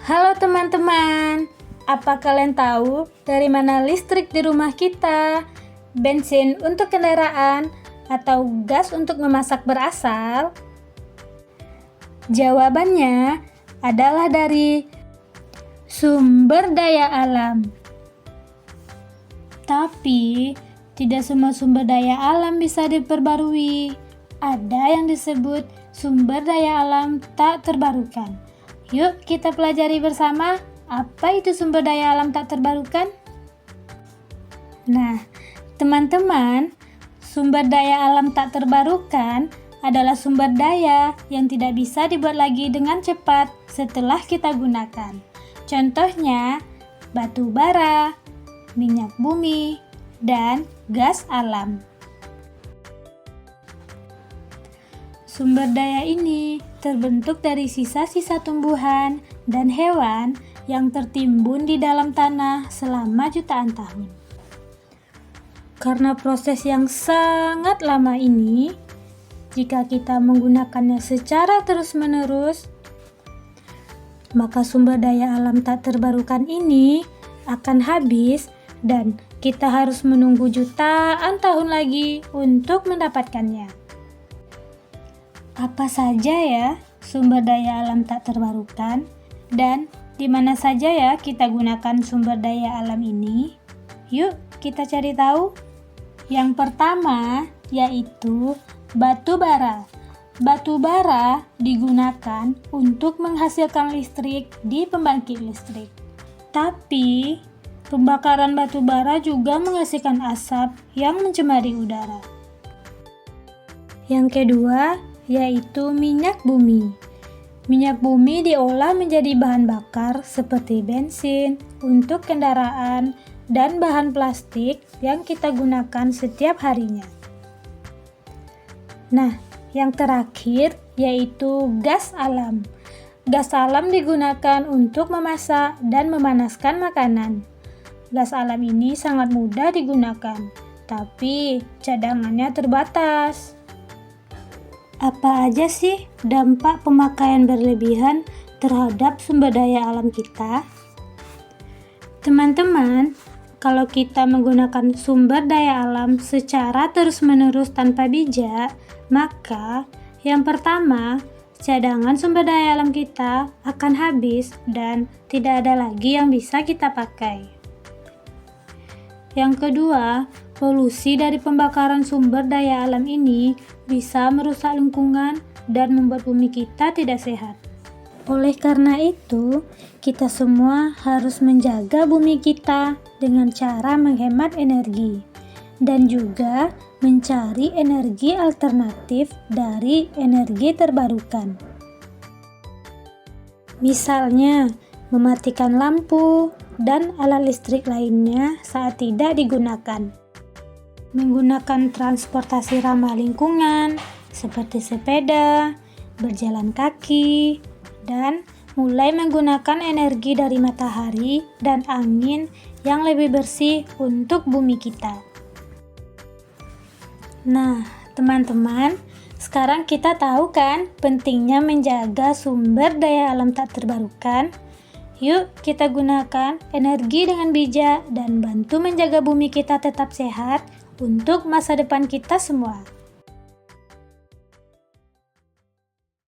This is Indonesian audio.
Halo teman-teman, apa kalian tahu dari mana listrik di rumah kita, bensin untuk kendaraan, atau gas untuk memasak berasal? Jawabannya adalah dari sumber daya alam. Tapi, tidak semua sumber daya alam bisa diperbarui. Ada yang disebut sumber daya alam tak terbarukan. Yuk kita pelajari bersama apa itu sumber daya alam tak terbarukan. Nah, teman-teman, sumber daya alam tak terbarukan adalah sumber daya yang tidak bisa dibuat lagi dengan cepat setelah kita gunakan. Contohnya, batu bara, minyak bumi, dan gas alam. Sumber daya ini terbentuk dari sisa-sisa tumbuhan dan hewan yang tertimbun di dalam tanah selama jutaan tahun. Karena proses yang sangat lama ini, jika kita menggunakannya secara terus-menerus, maka sumber daya alam tak terbarukan ini akan habis dan kita harus menunggu jutaan tahun lagi untuk mendapatkannya. Apa saja ya sumber daya alam tak terbarukan dan di mana saja ya kita gunakan sumber daya alam ini? Yuk kita cari tahu. Yang pertama yaitu batu bara. Batu bara digunakan untuk menghasilkan listrik di pembangkit listrik. Tapi pembakaran batu bara juga menghasilkan asap yang mencemari udara. Yang kedua yaitu minyak bumi. Minyak bumi diolah menjadi bahan bakar seperti bensin untuk kendaraan dan bahan plastik yang kita gunakan setiap harinya. Nah, yang terakhir yaitu gas alam. Gas alam digunakan untuk memasak dan memanaskan makanan. Gas alam ini sangat mudah digunakan, tapi cadangannya terbatas. Apa aja sih dampak pemakaian berlebihan terhadap sumber daya alam kita? Teman-teman, kalau kita menggunakan sumber daya alam secara terus-menerus tanpa bijak, maka yang pertama, cadangan sumber daya alam kita akan habis dan tidak ada lagi yang bisa kita pakai. Yang kedua, polusi dari pembakaran sumber daya alam ini bisa merusak lingkungan dan membuat bumi kita tidak sehat. Oleh karena itu, kita semua harus menjaga bumi kita dengan cara menghemat energi dan juga mencari energi alternatif dari energi terbarukan. Misalnya, mematikan lampu dan alat listrik lainnya saat tidak digunakan. Menggunakan transportasi ramah lingkungan seperti sepeda, berjalan kaki, dan mulai menggunakan energi dari matahari dan angin yang lebih bersih untuk bumi kita. Nah, teman-teman, sekarang kita tahu kan pentingnya menjaga sumber daya alam tak terbarukan? Yuk kita gunakan energi dengan bijak dan bantu menjaga bumi kita tetap sehat untuk masa depan kita semua.